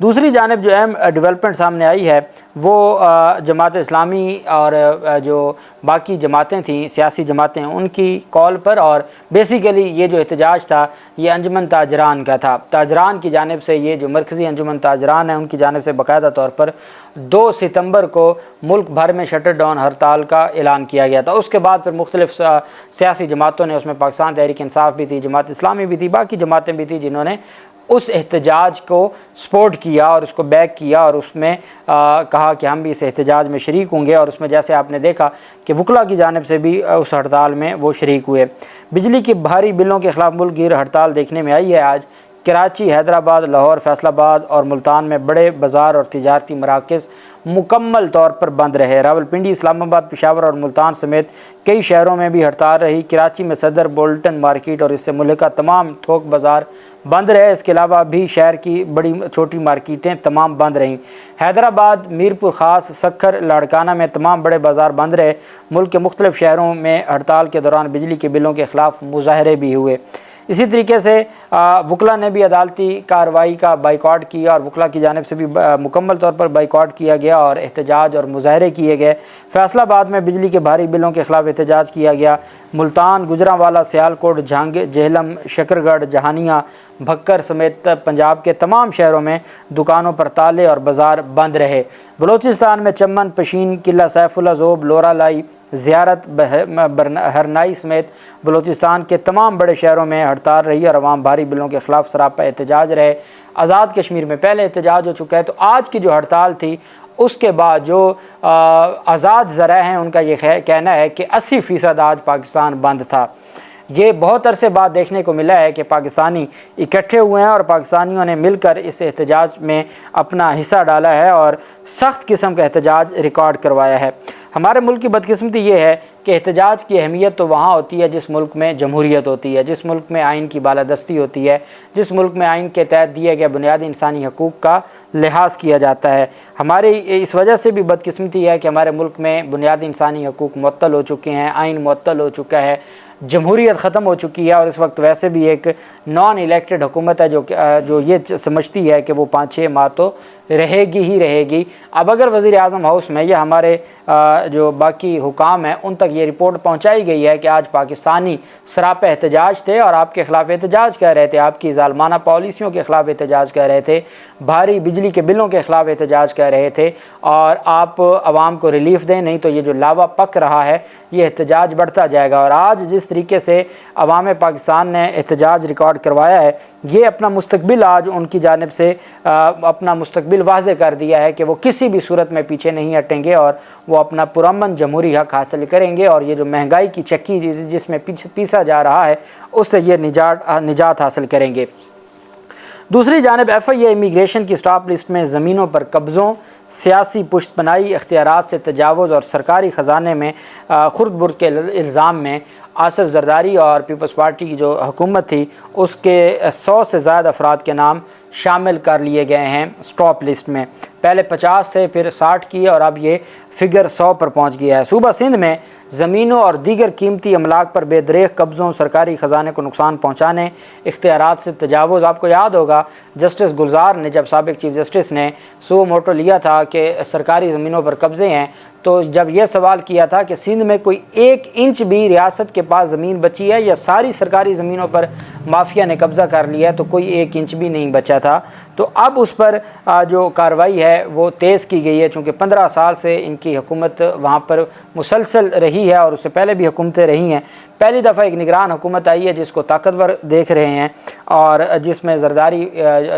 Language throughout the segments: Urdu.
دوسری جانب جو اہم ڈیولپمنٹ سامنے آئی ہے وہ جماعت اسلامی اور جو باقی جماعتیں تھیں سیاسی جماعتیں ان کی کال پر، اور بیسیکلی یہ جو احتجاج تھا یہ انجمن تاجران کا تھا۔ تاجران کی جانب سے، یہ جو مرکزی انجمن تاجران ہے ان کی جانب سے باقاعدہ طور پر 2 ستمبر کو ملک بھر میں شٹر ڈاؤن ہڑتال کا اعلان کیا گیا تھا۔ اس کے بعد پھر مختلف سیاسی جماعتوں نے، اس میں پاکستان تحریک انصاف بھی تھی، جماعت اسلامی بھی تھی، باقی جماعتیں بھی تھیں جنہوں نے اس احتجاج کو سپورٹ کیا اور اس کو بیک کیا، اور اس میں کہا کہ ہم بھی اس احتجاج میں شریک ہوں گے، اور اس میں جیسے آپ نے دیکھا کہ وکلاء کی جانب سے بھی اس ہڑتال میں وہ شریک ہوئے۔ بجلی کے بھاری بلوں کے خلاف ملک گیر ہڑتال دیکھنے میں آئی ہے آج۔ کراچی، حیدرآباد، لاہور، فیصل آباد اور ملتان میں بڑے بازار اور تجارتی مراکز مکمل طور پر بند رہے۔ راولپنڈی، اسلام آباد، پشاور اور ملتان سمیت کئی شہروں میں بھی ہڑتال رہی۔ کراچی میں صدر بولٹن مارکیٹ اور اس سے ملحقہ تمام تھوک بازار بند رہے۔ اس کے علاوہ بھی شہر کی بڑی چھوٹی مارکیٹیں تمام بند رہیں۔ حیدرآباد، میرپور خاص، سکھر، لاڑکانہ میں تمام بڑے بازار بند رہے۔ ملک کے مختلف شہروں میں ہڑتال کے دوران بجلی کے بلوں کے خلاف مظاہرے بھی ہوئے۔ اسی طریقے سے وکلاء نے بھی عدالتی کارروائی کا بائیکاٹ کیا، اور وکلاء کی جانب سے بھی مکمل طور پر بائیکاٹ کیا گیا اور احتجاج اور مظاہرے کیے گئے۔ فیصل آباد میں بجلی کے بھاری بلوں کے خلاف احتجاج کیا گیا۔ ملتان، گجرانوالہ، سیالکوٹ، جہلم، شکرگڑھ، جہانیہ، بھکر سمیت پنجاب کے تمام شہروں میں دکانوں پر تالے اور بازار بند رہے۔ بلوچستان میں چمن، پشین، قلعہ سیف اللہ ذوب، لورا لائی، زیارت، ہرنائی سمیت بلوچستان کے تمام بڑے شہروں میں ہڑتال رہی اور عوام بھاری بلوں کے خلاف سراپا احتجاج رہے۔ آزاد کشمیر میں پہلے احتجاج ہو چکا ہے، تو آج کی جو ہڑتال تھی اس کے بعد جو آزاد ذرائع ہیں ان کا یہ کہنا ہے کہ 80% آج پاکستان بند تھا۔ یہ بہت عرصے بعد دیکھنے کو ملا ہے کہ پاکستانی اکٹھے ہوئے ہیں اور پاکستانیوں نے مل کر اس احتجاج میں اپنا حصہ ڈالا ہے اور سخت قسم کا احتجاج ریکارڈ کروایا ہے۔ ہمارے ملک کی بدقسمتی یہ ہے کہ احتجاج کی اہمیت تو وہاں ہوتی ہے جس ملک میں جمہوریت ہوتی ہے، جس ملک میں آئین کی بالادستی ہوتی ہے، جس ملک میں آئین کے تحت دیے گئے بنیادی انسانی حقوق کا لحاظ کیا جاتا ہے۔ ہماری اس وجہ سے بھی بدقسمتی ہے کہ ہمارے ملک میں بنیادی انسانی حقوق معطل ہو چکے ہیں، آئین معطل ہو چکا ہے، جمہوریت ختم ہو چکی ہے، اور اس وقت ویسے بھی ایک نان الیکٹڈ حکومت ہے جو یہ سمجھتی ہے کہ وہ 5-6 ماہ تو رہے گی ہی رہے گی۔ اب اگر وزیر اعظم ہاؤس میں یا ہمارے جو باقی حکام ہیں ان تک یہ رپورٹ پہنچائی گئی ہے کہ آج پاکستانی سراپا احتجاج تھے اور آپ کے خلاف احتجاج کر رہے تھے، آپ کی ظالمانہ پالیسیوں کے خلاف احتجاج کر رہے تھے، بھاری بجلی کے بلوں کے خلاف احتجاج کر رہے تھے، اور آپ عوام کو ریلیف دیں، نہیں تو یہ جو لاوا پک رہا ہے یہ احتجاج بڑھتا جائے گا۔ اور آج جس طریقے سے عوام پاکستان نے احتجاج ریکارڈ کروایا ہے، یہ اپنا مستقبل آج ان کی جانب سے اپنا مستقبل واضح کر دیا ہے کہ وہ کسی بھی صورت میں پیچھے نہیں ہٹیں گے اور وہ اپنا پرامن جمہوری حق حاصل کریں گے، اور یہ جو مہنگائی کی چکی جس میں پیسا جا رہا ہے اس سے یہ نجات حاصل کریں گے۔ دوسری جانب ایف آئی اے امیگریشن کی سٹاپ لسٹ میں زمینوں پر قبضوں، سیاسی پشت پناہی، اختیارات سے تجاوز اور سرکاری خزانے میں خرد برد کے الزام میں آصف زرداری اور پیپلز پارٹی کی جو حکومت تھی اس کے 100 سے زائد افراد کے نام شامل کر لیے گئے ہیں سٹاپ لسٹ میں۔ پہلے 50 تھے، پھر 60 کیے، اور اب یہ فگر 100 پر پہنچ گیا ہے۔ صوبہ سندھ میں زمینوں اور دیگر قیمتی املاک پر بے دریغ قبضوں، سرکاری خزانے کو نقصان پہنچانے، اختیارات سے تجاوز۔ آپ کو یاد ہوگا جسٹس گلزار نے، جب سابق چیف جسٹس نے سو موٹو لیا تھا کہ سرکاری زمینوں پر قبضے ہیں، تو جب یہ سوال کیا تھا کہ سندھ میں کوئی 1 انچ بھی ریاست کے پاس زمین بچی ہے یا ساری سرکاری زمینوں پر مافیا نے قبضہ کر لیا ہے، تو کوئی 1 انچ بھی نہیں بچا تھا۔ تو اب اس پر جو کارروائی ہے وہ تیز کی گئی ہے، چونکہ 15 سال سے ان کی حکومت وہاں پر مسلسل رہی ہے اور اس سے پہلے بھی حکومتیں رہی ہیں۔ پہلی دفعہ ایک نگران حکومت آئی ہے جس کو طاقتور دیکھ رہے ہیں، اور جس میں زرداری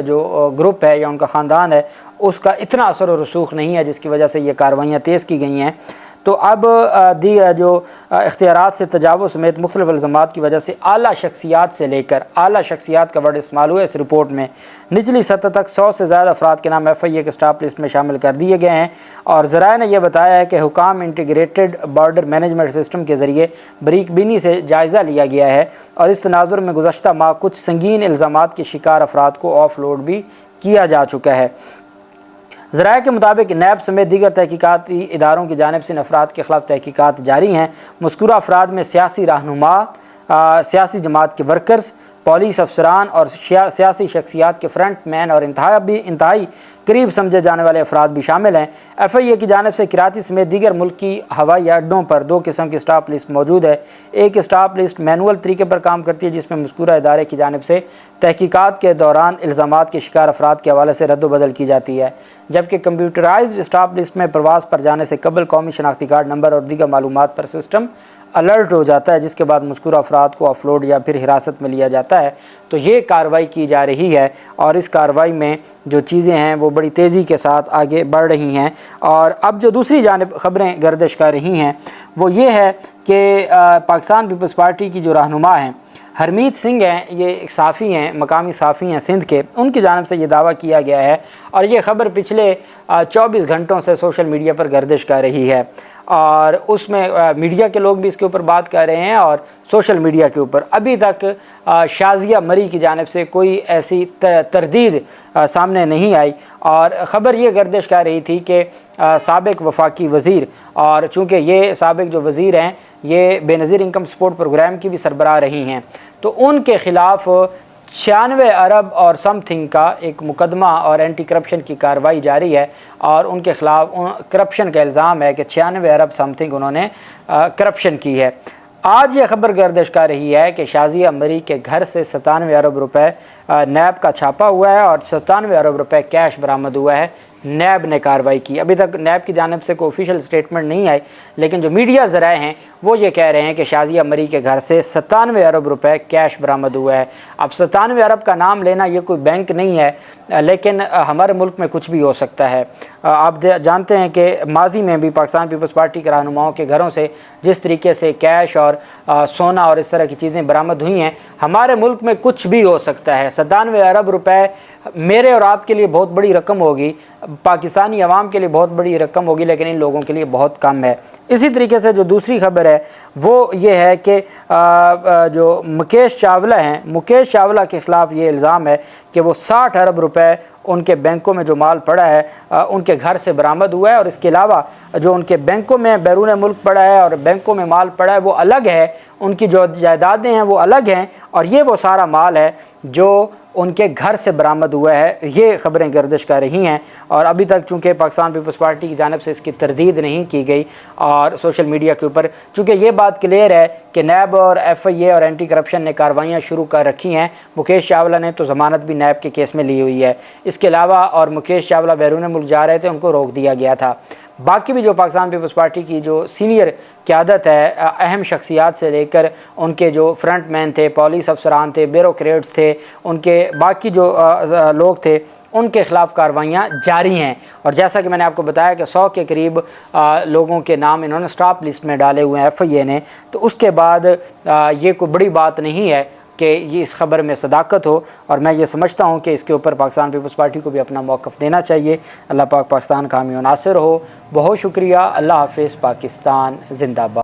جو گروپ ہے یا ان کا خاندان ہے اس کا اتنا اثر و رسوخ نہیں ہے، جس کی وجہ سے یہ کارروائیاں تیز کی گئی ہیں۔ تو اب جو اختیارات سے تجاوز سمیت مختلف الزامات کی وجہ سے اعلیٰ شخصیات سے لے کر اعلیٰ شخصیات کا ورڈ استعمال ہوا ہے اس رپورٹ میں، نچلی سطح تک 100 سے زائد افراد کے نام ایف آئی اے کے سٹاپ لسٹ میں شامل کر دیے گئے ہیں۔ اور ذرائع نے یہ بتایا ہے کہ حکام انٹیگریٹڈ بارڈر مینجمنٹ سسٹم کے ذریعے بریک بینی سے جائزہ لیا گیا ہے، اور اس تناظر میں گزشتہ ماہ کچھ سنگین الزامات کے شکار افراد کو آف لوڈ بھی کیا جا چکا ہے۔ ذرائع کے مطابق نیب سمیت دیگر تحقیقاتی اداروں کی جانب سے ان افراد کے خلاف تحقیقات جاری ہیں۔ مذکورہ افراد میں سیاسی رہنما، سیاسی جماعت کے ورکرز، پولیس افسران اور سیاسی شخصیات کے فرنٹ مین اور انتہائی قریب سمجھے جانے والے افراد بھی شامل ہیں۔ ایف آئی اے کی جانب سے کراچی سمیت دیگر ملکی ہوائی اڈوں پر 2 قسم کی اسٹاپ لسٹ موجود ہے۔ ایک اسٹاپ لسٹ مینول طریقے پر کام کرتی ہے، جس میں مذکورہ ادارے کی جانب سے تحقیقات کے دوران الزامات کے شکار افراد کے حوالے سے رد و بدل کی جاتی ہے، جبکہ کمپیوٹرائزڈ اسٹاپ لسٹ میں پرواز پر جانے سے قبل قومی شناختی کارڈ نمبر اور دیگر معلومات پر سسٹم الرٹ ہو جاتا ہے، جس کے بعد مذکورہ افراد کو آف لوڈ یا پھر حراست میں لیا جاتا ہے۔ تو یہ کارروائی کی جا رہی ہے اور اس کارروائی میں جو چیزیں ہیں وہ بڑی تیزی کے ساتھ آگے بڑھ رہی ہیں۔ اور اب جو دوسری جانب خبریں گردش کر رہی ہیں وہ یہ ہے کہ پاکستان پیپلز پارٹی کی جو رہنما ہیں ہرمیت سنگھ ہیں، یہ ایک صحافی ہیں، مقامی صحافی ہیں سندھ کے، ان کی جانب سے یہ دعویٰ کیا گیا ہے اور یہ خبر پچھلے 24 گھنٹوں سے سوشل میڈیا پر گردش کر رہی ہے، اور اس میں میڈیا کے لوگ بھی اس کے اوپر بات کر رہے ہیں اور سوشل میڈیا کے اوپر ابھی تک شازیہ مری کی جانب سے کوئی ایسی تردید سامنے نہیں آئی، اور خبر یہ گردش کر رہی تھی کہ سابق وفاقی وزیر، اور چونکہ یہ سابق جو وزیر ہیں یہ بے نظیر انکم سپورٹ پروگرام کی بھی سربراہ رہی ہیں، تو ان کے خلاف 96 ارب اور سم تھنگ کا ایک مقدمہ اور اینٹی کرپشن کی کارروائی جاری ہے، اور ان کے خلاف کرپشن کا الزام ہے کہ 96 ارب سم تھنگ انہوں نے کرپشن کی ہے۔ آج یہ خبر گردش کر رہی ہے کہ شازیہ مری کے گھر سے 97 ارب روپے نیب کا چھاپا ہوا ہے اور 97 ارب روپے کیش برآمد ہوا ہے۔ نیب نے کارروائی کی، ابھی تک نیب کی جانب سے کوئی آفیشیل سٹیٹمنٹ نہیں آئی، لیکن جو میڈیا ذرائع ہیں وہ یہ کہہ رہے ہیں کہ شازیہ مری کے گھر سے 97 ارب روپے کیش برآمد ہوا ہے۔ اب 97 ارب کا نام لینا یہ کوئی بینک نہیں ہے، لیکن ہمارے ملک میں کچھ بھی ہو سکتا ہے۔ آپ جانتے ہیں کہ ماضی میں بھی پاکستان پیپلز پارٹی کے رہنماؤں کے گھروں سے جس طریقے سے کیش اور سونا اور اس طرح کی چیزیں برآمد ہوئی ہیں، ہمارے ملک میں کچھ بھی ہو سکتا ہے۔ 97 ارب روپے میرے اور آپ کے لیے بہت بڑی رقم ہوگی، پاکستانی عوام کے لیے بہت بڑی رقم ہوگی، لیکن ان لوگوں کے لیے بہت کم ہے۔ اسی طریقے سے جو دوسری خبر ہے وہ یہ ہے کہ جو مکیش چاولہ ہیں، مکیش چاولہ کے خلاف یہ الزام ہے کہ وہ 60 ارب روپے ان کے بینکوں میں جو مال پڑا ہے ان کے گھر سے برآمد ہوا ہے، اور اس کے علاوہ جو ان کے بینکوں میں بیرون ملک پڑا ہے اور بینکوں میں مال پڑا ہے وہ الگ ہے، ان کی جو جائیدادیں ہیں وہ الگ ہیں، اور یہ وہ سارا مال ہے جو ان کے گھر سے برآمد ہوا ہے۔ یہ خبریں گردش کر رہی ہیں، اور ابھی تک چونکہ پاکستان پیپلز پارٹی کی جانب سے اس کی تردید نہیں کی گئی، اور سوشل میڈیا کے اوپر چونکہ یہ بات کلیئر ہے کہ نیب اور ایف آئی اے اور اینٹی کرپشن نے کارروائیاں شروع کر رکھی ہیں۔ مکیش چاولہ نے تو ضمانت بھی نیب کے کیس میں لی ہوئی ہے، اس کے علاوہ اور مکیش چاولہ بیرون ملک جا رہے تھے، ان کو روک دیا گیا تھا۔ باقی بھی جو پاکستان پیپلز پارٹی کی جو سینئر قیادت ہے، اہم شخصیات سے لے کر ان کے جو فرنٹ مین تھے، پولیس افسران تھے، بیوروکریٹس تھے، ان کے باقی جو لوگ تھے، ان کے خلاف کارروائیاں جاری ہیں، اور جیسا کہ میں نے آپ کو بتایا کہ 100 کے قریب لوگوں کے نام انہوں نے اسٹاپ لسٹ میں ڈالے ہوئے ہیں ایف آئی اے نے۔ تو اس کے بعد یہ کوئی بڑی بات نہیں ہے کہ یہ اس خبر میں صداقت ہو، اور میں یہ سمجھتا ہوں کہ اس کے اوپر پاکستان پیپلز پارٹی کو بھی اپنا موقف دینا چاہیے۔ اللہ پاک پاکستان کا حامی و ناصر ہو۔ بہت شکریہ۔ اللہ حافظ۔ پاکستان زندہ باد۔